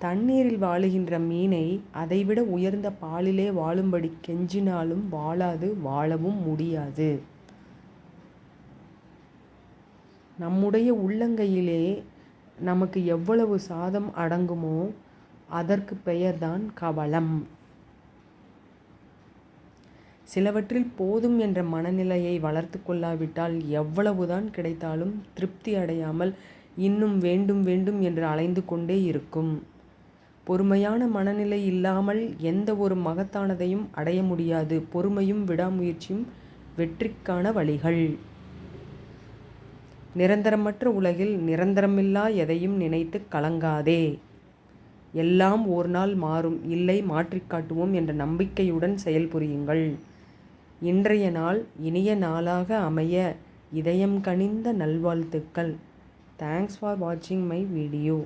தண்ணீரில் வாழுகின்ற மீனை அதைவிட உயர்ந்த பாலிலே வாழும்படி கெஞ்சினாலும் வாழாது, வாழவும் முடியாது. நம்முடைய உள்ளங்கையிலே நமக்கு எவ்வளவு சாதம் அடங்குமோ அதற்கு பெயர்தான் கவலம். சிலவற்றில் போதும் என்ற மனநிலையை வளர்த்து கொள்ளாவிட்டால் எவ்வளவுதான் கிடைத்தாலும் திருப்தி அடையாமல் இன்னும் வேண்டும் வேண்டும் என்று அலைந்து கொண்டே இருக்கும். பொறுமையான மனநிலை இல்லாமல் எந்த ஒரு மகத்தானதையும் அடைய முடியாது. பொறுமையும் விடாமுயற்சியும் வெற்றிக்கான வழிகள். நிரந்தரமற்ற உலகில் நிரந்தரமில்லா எதையும் நினைத்து கலங்காதே. எல்லாம் ஒரு நாள் மாறும், இல்லை மாற்றிக் காட்டுவோம் என்ற நம்பிக்கையுடன் செயல்புரியுங்கள். இன்றைய நாள் இனிய நாளாக அமைய இதயம் கனிந்த நல்வாழ்த்துக்கள். தேங்க்ஸ் ஃபார் வாட்சிங் மை வீடியோ.